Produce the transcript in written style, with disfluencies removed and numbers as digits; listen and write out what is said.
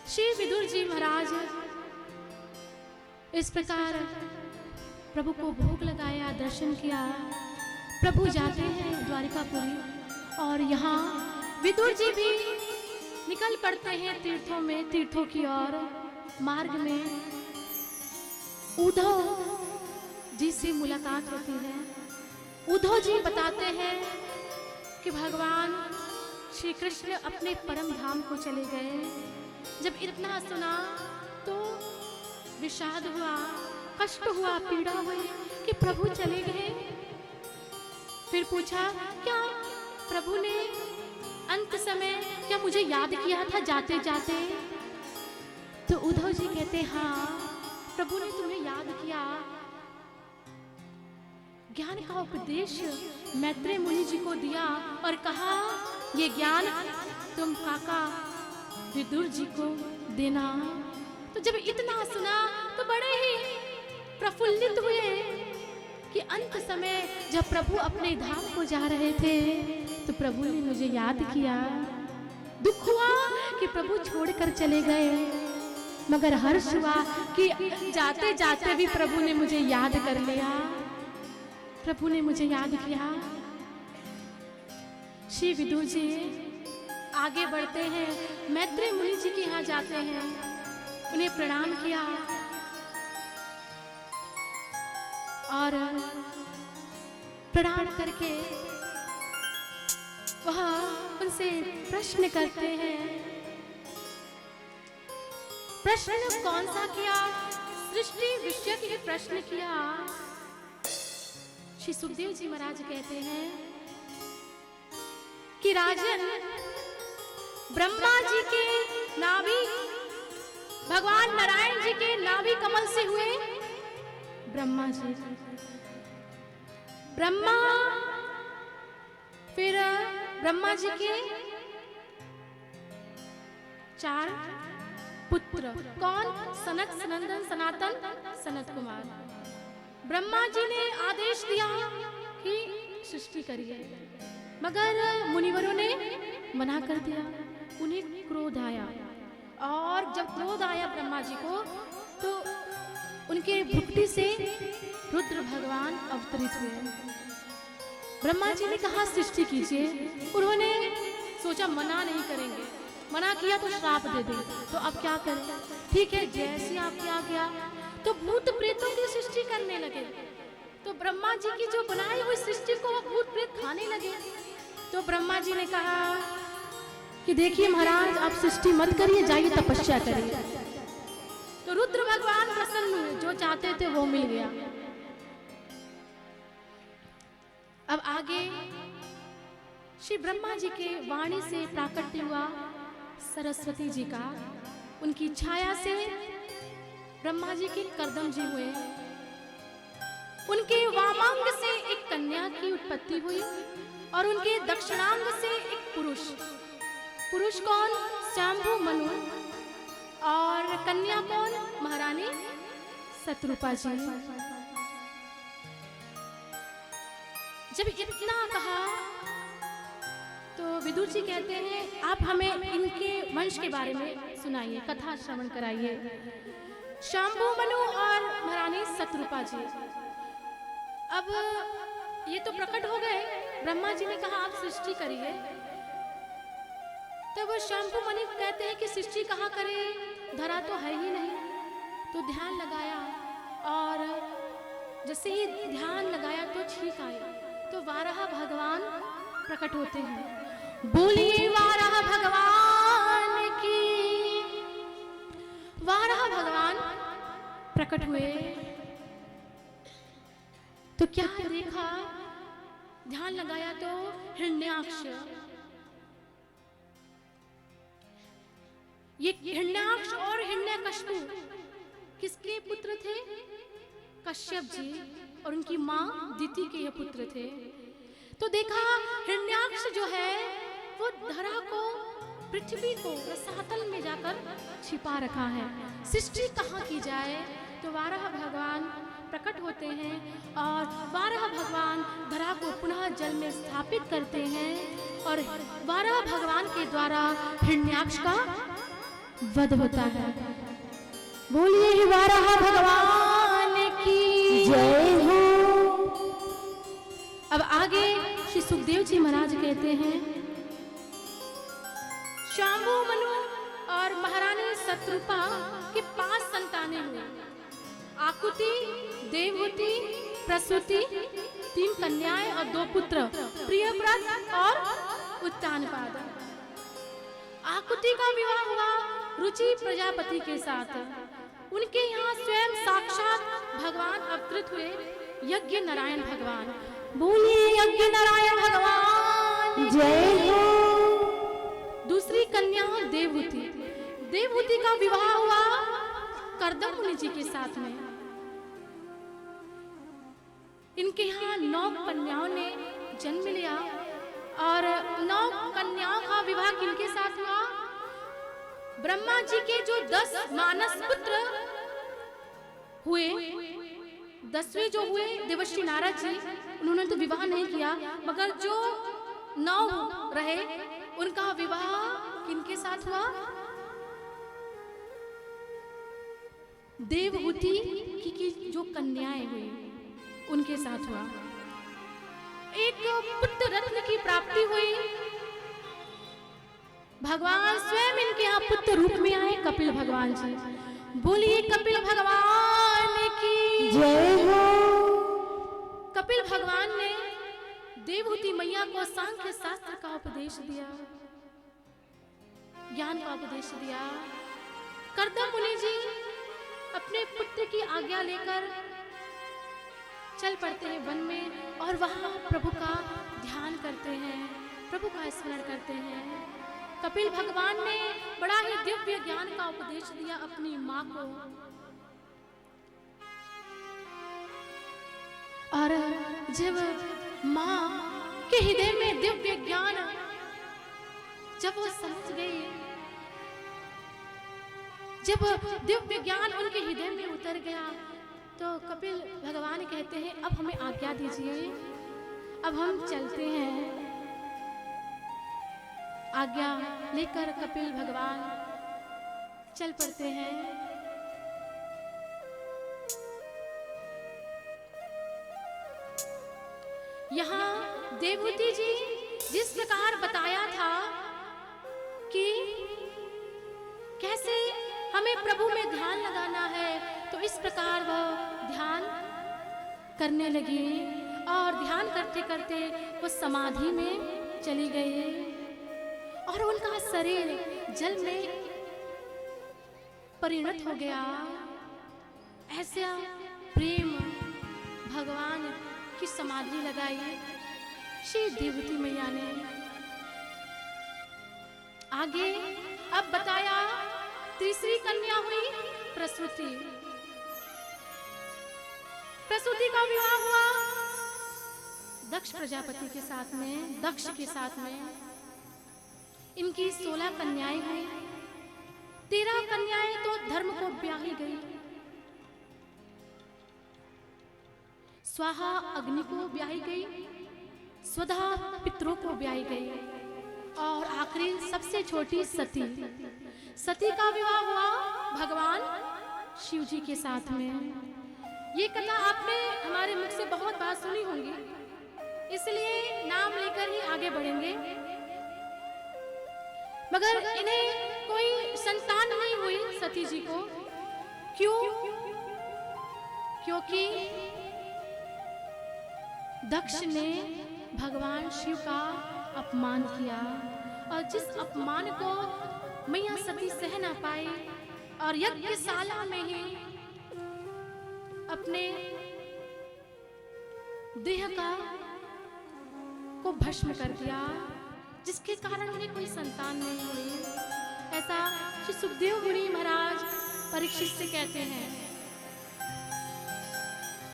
श्री विदुर जी महाराज इस प्रकार प्रभु को भोग लगाया, दर्शन किया। प्रभु जाते हैं द्वारिकापुरी और यहाँ विदुर जी भी निकल पड़ते हैं तीर्थों में, तीर्थों की ओर। मार्ग में उद्धव जी से मुलाकात होती है। उद्धव जी बताते हैं कि भगवान श्री कृष्ण अपने परम धाम को चले गए। जब इतना सुना तो विषाद हुआ, कष्ट हुआ, पीड़ा हुई कि प्रभु चले गए। फिर पूछा, क्या प्रभु ने अंत समय क्या मुझे याद किया था जाते जाते? तो उद्धव जी कहते, हाँ प्रभु ने तुम्हें याद किया। ज्ञान का उपदेश मैत्रेय मुनि जी को दिया और कहा, ये ज्ञान तुम काका विदुर जी को देना। तो जब इतना सुना तो बड़े ही प्रफुल्लित हुए कि अंत समय जब प्रभु अपने धाम को जा रहे थे तो प्रभु ने मुझे याद किया। दुख हुआ कि प्रभु छोड़कर चले गए, मगर हर्ष हुआ कि जाते जाते भी प्रभु ने मुझे याद कर लिया, प्रभु ने मुझे याद किया। श्री विदुर जी आगे बढ़ते हैं, मैत्रेय मुनि जी के यहाँ जाते हैं, उन्हें प्रणाम किया और प्रणाम करके वह उनसे प्रश्न करते हैं। प्रश्न कौन सा किया? सृष्टि विषय के प्रश्न किया। श्री सुखदेव जी महाराज कहते हैं कि राजन, ब्रह्मा जी के नाभि, भगवान नारायण जी के नाभि कमल से हुए ब्रह्मा जी, ब्रह्मा, फिर ब्रह्मा जी के 4 पुत्र। कौन? सनक, सनंदन, सनातन, सनत कुमार। ब्रह्मा जी ने आदेश दिया कि सृष्टि करिए, मगर मुनिवरों ने मना कर दिया। उन्हें क्रोध आया और जब क्रोध आया ब्रह्मा जी को तो उनके भुक्ति से रुद्र भगवान अवतरित हुए। ब्रह्मा जी ने कहा सृष्टि कीजिए। उन्होंने सोचा मना नहीं करेंगे, मना किया तो श्राप दे दे, तो अब क्या करें? ठीक है, जैसे आपके आ गया तो भूत प्रेतों की सृष्टि करने लगे। तो ब्रह्मा जी की जो बनाई हुई सृष्टि को वो भूत प्रेत खाने लगे। तो ब्रह्मा जी ने कहा कि देखिए महाराज, आप सृष्टि मत करिए, जाइए तपस्या करिए। तो रुद्र भगवान प्रसन्न हुए, जो चाहते थे वो मिल गया। अब आगे श्री ब्रह्मा जी के वाणी से प्राकट्य हुआ सरस्वती जी का। उनकी छाया से ब्रह्मा जी के कर्दम जी हुए। उनके वामांग से एक कन्या की उत्पत्ति हुई और उनके दक्षिणांग से एक पुरुष। पुरुष कौन? शंभु मनु। और कन्या कौन? महारानी शत्रुपा जी। जब इतना कहा तो विदुर जी कहते हैं, आप हमें इनके वंश के बारे में सुनाइए, कथा श्रवण कराइए। शंभु मनु और महारानी शत्रुपा जी। अब ये तो प्रकट हो गए। ब्रह्मा जी ने कहा आप सृष्टि करिए। तो वो शंभु मनु कहते हैं कि सृष्टि कहाँ करें, धरा तो है ही नहीं। तो ध्यान लगाया और जैसे ही ध्यान लगाया तो ठीक आया। तो वाराह भगवान प्रकट होते हैं। बोलिए वाराह भगवान की। वाराह भगवान प्रकट हुए तो क्या देखा? ध्यान लगाया तो हिरण्याक्ष। ये हिरण्याक्ष और हिरण्यकश्यप किसके पुत्र थे? कश्यप जी और उनकी मां दिति के ये पुत्र थे। तो देखा हिरण्याक्ष जो है वो धरा को, पृथ्वी को रसातल में जाकर छिपा रखा है। सृष्टि कहाँ की जाए? तो वाराह भगवान प्रकट होते हैं और वाराह भगवान धरा को पुनः जल में स्थापित करते हैं और वाराह भगवान के द्वारा हिरण्याक्ष का वध होता है। बोलिए हे वाराह भगवान की जय हो। अब आगे श्री सुखदेव जी महाराज कहते हैं, शांभु मनु और महारानी शत्रुपा के 5 संतानें हुई। आकुति, देवहूति, प्रसूति, 3 कन्याएं और 2 पुत्र, प्रियव्रत और उत्तानपाद। आकुति का विवाह हुआ रुचि प्रजापति के साथ। उनके यहाँ स्वयं साक्षात भगवान अवतरित हुए, यज्ञ नारायण भगवान। बोलिए यज्ञ नारायण भगवान जय हो। दूसरी कन्या देवहूति। देवहूति का विवाह हुआ कर्दम मुनि जी के साथ में। इनके यहाँ 9 कन्याओं ने जन्म लिया और 9 कन्याओं का विवाह किनके साथ हुआ? ब्रह्मा जी के जो 10 मानस पुत्र हुए, 10वें जो हुए देवर्षि नारद जी, उन्होंने तो विवाह नहीं किया, मगर जो 9 रहे उनका विवाह किनके साथ हुआ? देवहूति की जो कन्याएं हुई उनके साथ हुआ। एक पुत्र रत्न की प्राप्ति हुई। भगवान स्वयं इनके यहाँ पुत्र रूप में आए, कपिल भगवान जी। बोलिए कपिल भगवान की जय हो। कपिल भगवान ने देवहूति मैया को सांख्य शास्त्र का उपदेश दिया, ज्ञान का उपदेश दिया। कर्दम मुनि जी अपने पुत्र की आज्ञा लेकर चल पड़ते हैं वन में और वहां प्रभु का ध्यान करते हैं, प्रभु का स्मरण करते हैं। कपिल भगवान ने बड़ा ही दिव्य ज्ञान का उपदेश दिया अपनी माँ को। और जब माँ के हृदय में दिव्य ज्ञान जब वो समझ गई, जब दिव्य ज्ञान उनके हृदय में उतर गया, तो कपिल भगवान कहते हैं अब हमें आज्ञा दीजिए, अब हम चलते हैं। आज्ञा लेकर कपिल भगवान चल पड़ते हैं। यहाँ देवहूति जी जिस प्रकार बताया था कि कैसे हमें प्रभु में ध्यान लगाना है, तो इस प्रकार वह ध्यान करने लगी और ध्यान करते करते वो समाधि में चली गई और उनका शरीर जल में परिणत हो गया। ऐसा प्रेम भगवान की समाधि लगाई श्री देवहूति मैया ने। आगे अब बताया तीसरी कन्या हुई प्रसूति। प्रसूति का विवाह हुआ दक्ष प्रजापति के साथ में, दक्ष के साथ में। इनकी 16 कन्याएं हुई। 13 कन्याएं तो धर्म को ब्याही गई, स्वाहा अग्नि को ब्याही गई, स्वधा पितरों को ब्याही गई और आखिरी सबसे छोटी सती। सती का विवाह हुआ भगवान शिव जी के साथ में। ये कथा आपने हमारे मुख से बहुत बार सुनी होंगी, इसलिए नाम लेकर ही आगे बढ़ेंगे। मगर इन्हें कोई संतान नहीं हुई सती जी को। क्यों? क्योंकि दक्ष ने भगवान शिव का अपमान किया और जिस अपमान को मैया सती सह ना पाई और यज्ञशाला में ही अपने देह को भस्म कर दिया, जिसके कारण उन्हें कोई संतान नहीं हुई। ऐसा श्री सुखदेव मुनि महाराज परीक्षित से कहते हैं।